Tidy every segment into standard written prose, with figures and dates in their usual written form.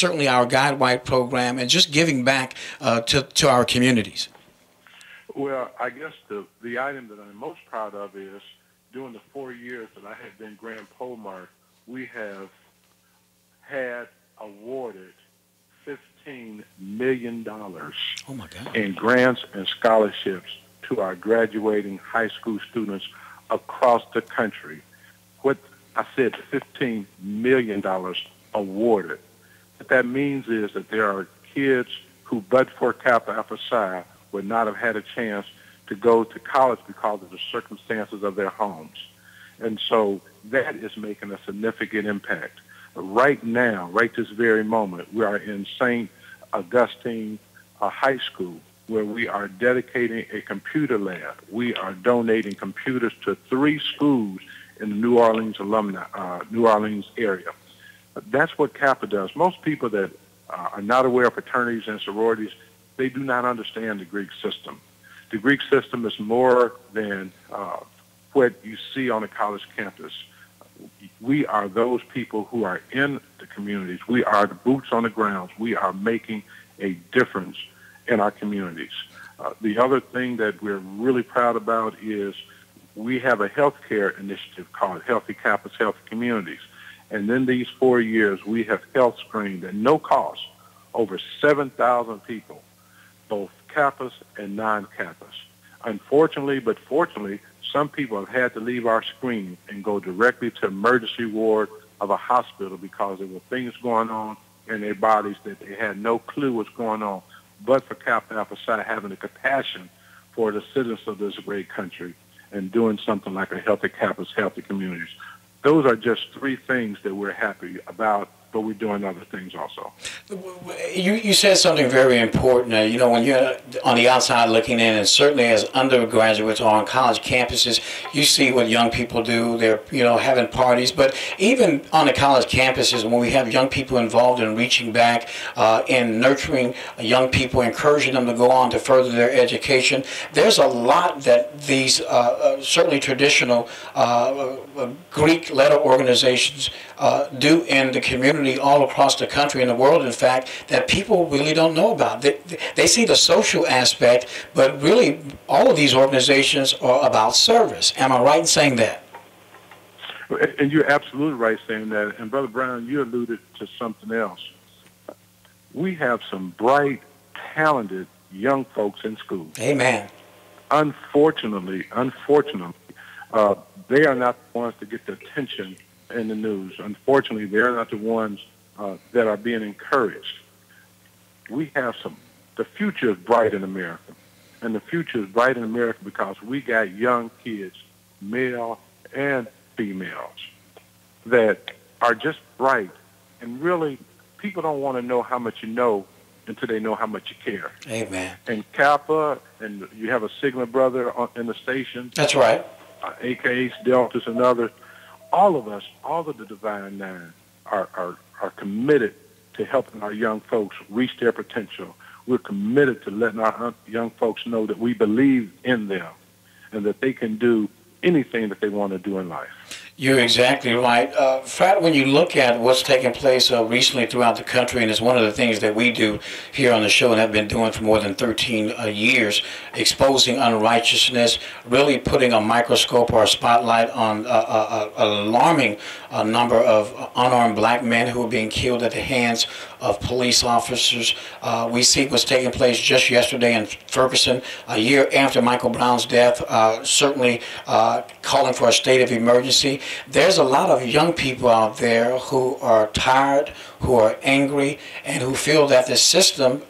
certainly our Guide White program, and just giving back to our communities? Well, I guess the item that I'm most proud of is during the 4 years that I have been Grand Polmarch, we have had awarded $15 million oh my God. in grants and scholarships to our graduating high school students across the country. What I said, $15 million awarded. What that means is that there are kids who, but for Kappa Alpha Psi, would not have had a chance to go to college because of the circumstances of their homes. And so that is making a significant impact. Right now, right this very moment, we are in St. Augustine High School, where we are dedicating a computer lab. We are donating computers to 3 schools in the New Orleans New Orleans area. That's what Kappa does. Most people that are not aware of fraternities and sororities, they do not understand the Greek system. The Greek system is more than what you see on a college campus. We are those people who are in the communities. We are the boots on the ground. We are making a difference in our communities. The other thing that we're really proud about is we have a healthcare initiative called Healthy Kappas, Healthy Communities. And in these 4 years, we have health screened at no cost over 7,000 people, both Kappas and non-Kappas. Unfortunately, but fortunately, some people have had to leave our screening and go directly to emergency ward of a hospital because there were things going on in their bodies that they had no clue what's going on. But for Kappa Alpha Psi having the compassion for the citizens of this great country and doing something like a Healthy Kappas, Healthy Communities. Those are just 3 things that we're happy about, but we're doing other things also. You said something very important. You know, when you're on the outside looking in, and certainly as undergraduates or on college campuses, you see what young people do. They're, you know, having parties. But even on the college campuses, when we have young people involved in reaching back, in nurturing young people, encouraging them to go on to further their education, there's a lot that these certainly traditional Greek-led organizations do in the community all across the country and the world, in fact, that people really don't know about. They see the social aspect, but really all of these organizations are about service. Am I right in saying that? And you're absolutely right saying that. And Brother Brown, you alluded to something else. We have some bright, talented young folks in school. Amen. Unfortunately, they are not the ones to get the attention in the news. Unfortunately, they're not the ones that are being encouraged. We have the future is bright in America. And the future is bright in America because we got young kids, male and females, that are just bright. And really, people don't want to know how much you know until they know how much you care. Amen. And Kappa, and you have a Sigma brother in the station. That's right. AKAs, Deltas, and others. All of us, all of the Divine Nine, are committed to helping our young folks reach their potential. We're committed to letting our young folks know that we believe in them and that they can do anything that they want to do in life. You're exactly right. Frat, when you look at what's taking place recently throughout the country, and it's one of the things that we do here on the show and have been doing for more than 13 years, exposing unrighteousness, really putting a microscope or a spotlight on an alarming number of unarmed black men who are being killed at the hands of police officers. We see what's taking place just yesterday in Ferguson, a year after Michael Brown's death, certainly calling for a state of emergency. There's a lot of young people out there who are tired, who are angry, and who feel that the system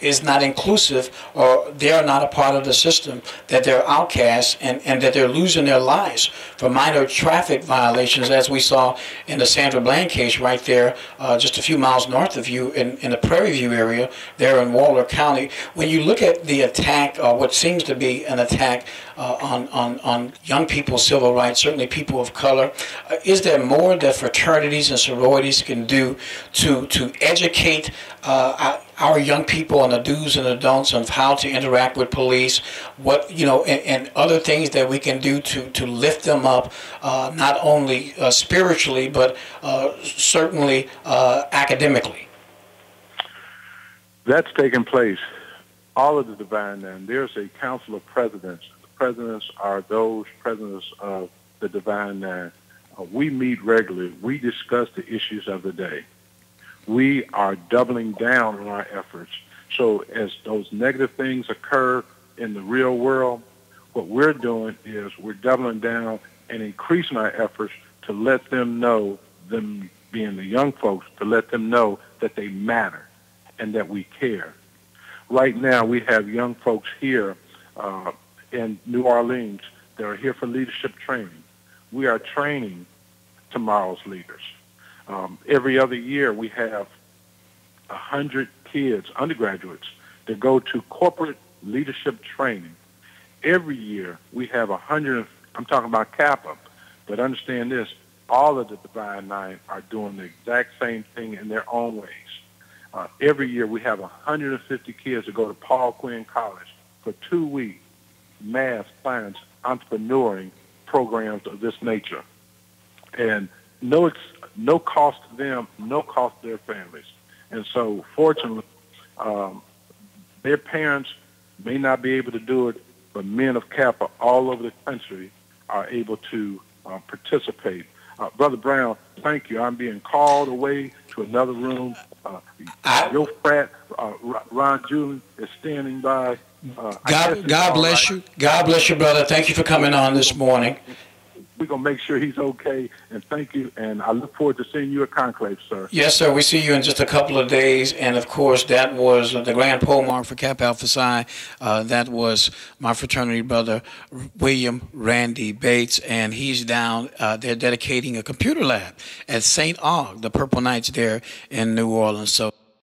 is not inclusive, or they're not a part of the system, that they're outcasts, and that they're losing their lives for minor traffic violations, as we saw in the Sandra Bland case right there, just a few miles north of you in the Prairie View area there in Waller County. When you look at the attack, or what seems to be an attack on young people's civil rights, certainly people of color, is there more that fraternities and sororities can do to educate our young people on the do's and the don'ts of how to interact with police, what, you know, and other things that we can do to lift them up, not only spiritually, but certainly academically? That's taking place. All of the Divine Nine. There's a council of presidents. The presidents are those presidents of the Divine Nine. We meet regularly. We discuss the issues of the day. We are doubling down on our efforts. So as those negative things occur in the real world, what we're doing is we're doubling down and increasing our efforts to let them know, them being the young folks, to let them know that they matter and that we care. Right now, we have young folks here in New Orleans that are here for leadership training. We are training tomorrow's leaders. Every other year, we have 100 kids, undergraduates, that go to corporate leadership training. Every year, we have 100, I'm talking about Kappa, but understand this, all of the Divine Nine are doing the exact same thing in their own ways. Every year, we have 150 kids that go to Paul Quinn College for 2-week math, science, entrepreneuring programs of this nature. And no cost to them, no cost to their families. And so, fortunately, their parents may not be able to do it, but men of Kappa all over the country are able to participate. Brother Brown, thank you. I'm being called away to another room. Your frat, Ron Julian, is standing by. God bless you. God bless you, brother. Thank you for coming on this morning. We're going to make sure he's okay, and thank you, and I look forward to seeing you at Conclave, sir. Yes, sir. We see you in just a couple of days, and, of course, that was the Grand Polmarch for Kappa Alpha Psi. That was my fraternity brother, William Randy Bates, and he's down. They're dedicating a computer lab at St. Aug, the Purple Knights there in New Orleans. So